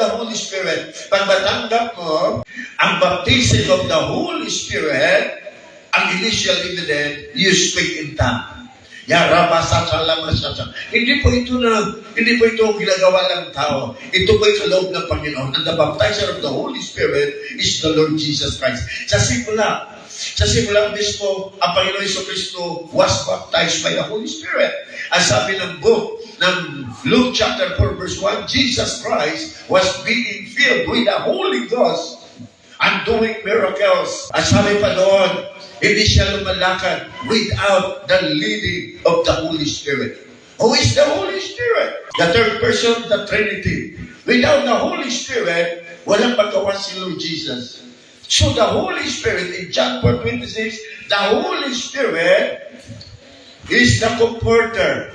the Holy Spirit. Pag matanggap mo ang baptism of the Holy Spirit, ang initial evidence, you speak in tongue. Hindi po ito ginagawa ng tao. Ito po yung kaloob ng Panginoon. And the baptizer of the Holy Spirit is the Lord Jesus Christ. Sa simula mismo, ang Panginoon Jesucristo was baptized by the Holy Spirit. Ang sabi ng book ng Luke chapter 4 verse 1, Jesus Christ was being filled with the Holy Ghost and doing miracles. Ang sabi pa doon, hindi siya lumalakad without the leading of the Holy Spirit. Who is the Holy Spirit? The third person of the Trinity. Without the Holy Spirit, walang paggawa si Lord Jesus. So the Holy Spirit, in John 4:26, the Holy Spirit is the comforter.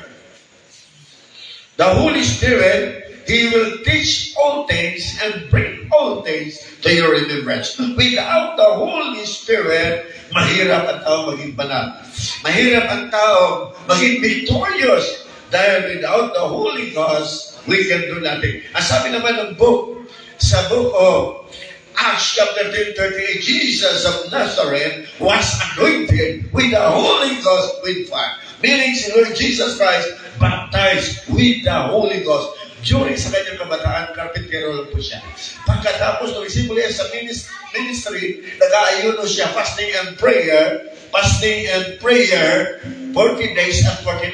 The Holy Spirit, He will teach all things and bring all things to your remembrance. Without the Holy Spirit, mahirap ang tao maging banal. Mahirap ang tao maging victorious. Dahil without the Holy Ghost, we can do nothing. Ang sabi naman ng book, sa book of Acts chapter 10:38, Jesus of Nazareth was anointed with the Holy Ghost with fire. Meaning si Lord Jesus Christ baptized with the Holy Ghost. During sa kanyang kabataan, karpintero lang po siya. Pagkatapos, nung isimula sa ministry, nag-aayuno siya, fasting and prayer, 40 days and 49.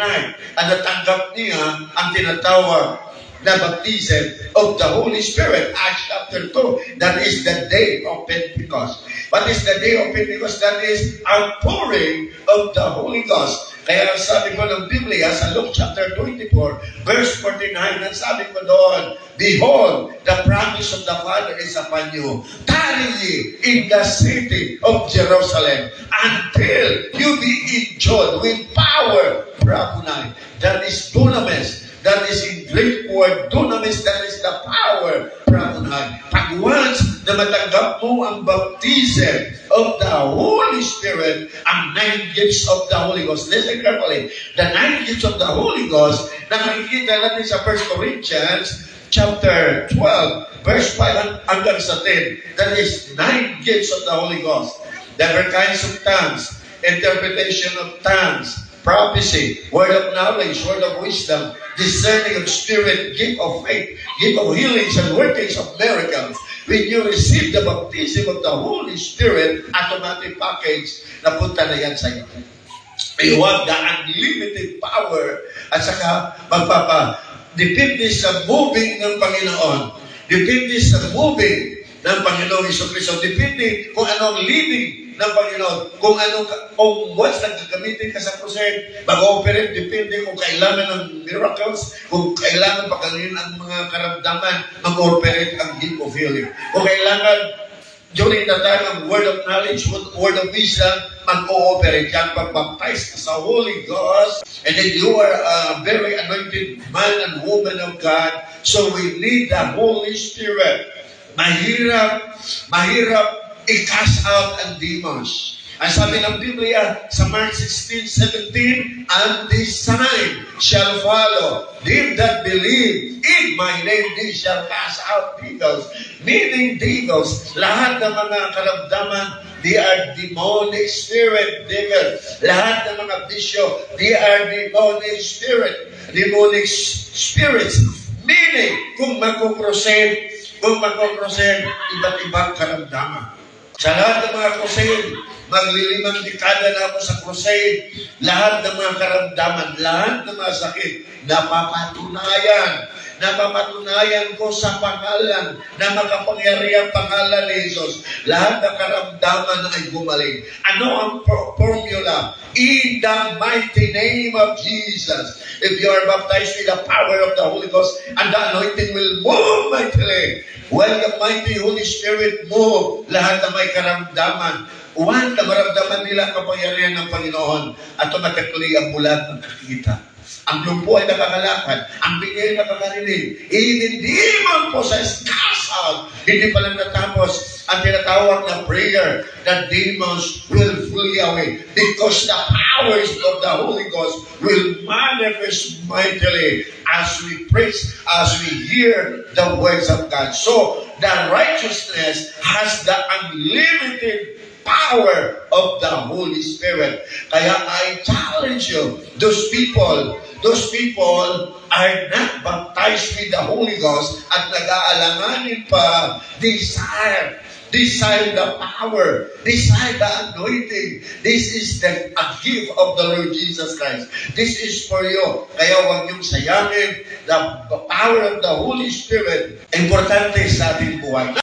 At natanggap niya ang tinatawag na baptism of the Holy Spirit. Acts chapter 2, that is the day of Pentecost. What is the day of Pentecost? That is outpouring of the Holy Ghost. Kaya sabi ko ng Biblia sa Luke chapter 24, verse 49, ang sabi ko doon, behold, the promise of the Father is upon you. Tarry ye in the city of Jerusalem until you be enjoyed with power from on high. That is dunamis. That is in Greek word, dunamis, that is the power from on high. Pag once na matanggap mo ang baptism of the Holy Spirit, ang 9 gifts of the Holy Ghost. Listen carefully. The 9 gifts of the Holy Ghost na nakikita natin sa 1 Corinthians chapter 12, verse 5 hanggang sa 10. That is 9 gifts of the Holy Ghost. Different kinds of tongues, interpretation of tongues, prophecy, word of knowledge, word of wisdom, discerning of spirit, gift of faith, gift of healings and workings of miracles. When you receive the baptism of the Holy Spirit, automatic package na punta na yan sa iyo. You have the unlimited power at saka depende sa moving ng Panginoon. Depende sa moving ng Panginoong Jesucristo. Depende kung anong leading ng Panginoon. Kung once nagkagamitin ka sa crusade, mag-operate, depende kung kailangan ng miracles, kung kailangan pagkalinin ang mga karamdaman, mag-operate ang gift of healing. Kung kailangan during the time of word of knowledge, word of wisdom, mag-ooperate yan, pag-baptize ka sa Holy Ghost, and then you are a very anointed man and woman of God, so we need the Holy Spirit. Mahirap i-cast out ang demons. Ang sabi ng Biblia sa Mark 16:17, and this sign shall follow them that believe in my name, they shall cast out devils. Meaning devils, lahat ng mga karamdaman, they are demonic spirit, devil. Lahat ng mga bisyo, they are demonic spirit, demonic spirits. Meaning, kung magkukrusade, iba't ibang karamdaman. Sa lahat ng mga crusade, maglilimang dekada na ako sa crusade, lahat ng mga karamdaman, lahat ng mga sakit, napapatunayan ko sa pangalan na makapangyarihan pangalan ni Jesus. Lahat ng karamdaman ay gumaling. Ano ang formula? In the mighty name of Jesus. If you are baptized with the power of the Holy Ghost, and the anointing will move mightily. When the mighty Holy Spirit move, lahat na may karamdaman, na maramdaman nila kapangyarihan ng Panginoon, automatically ang bulag nakakita. Ang lumpo ay nakakalakad, ang bigay nakakarinig, even demon possessed, cast out, hindi pa lang natapos ang tinatawag na prayer, the demons will flee away because the powers of the Holy Ghost will manifest mightily as we preach, as we hear the words of God. So, the righteousness has the unlimited power of the Holy Spirit. Kaya I challenge you, those people are not baptized with the Holy Ghost at nag-aalanganin pa, desire the power, desire the anointing. This is a gift of the Lord Jesus Christ. This is for you. Kaya huwag niyong sayangin the power of the Holy Spirit. Importante sa ating buhay.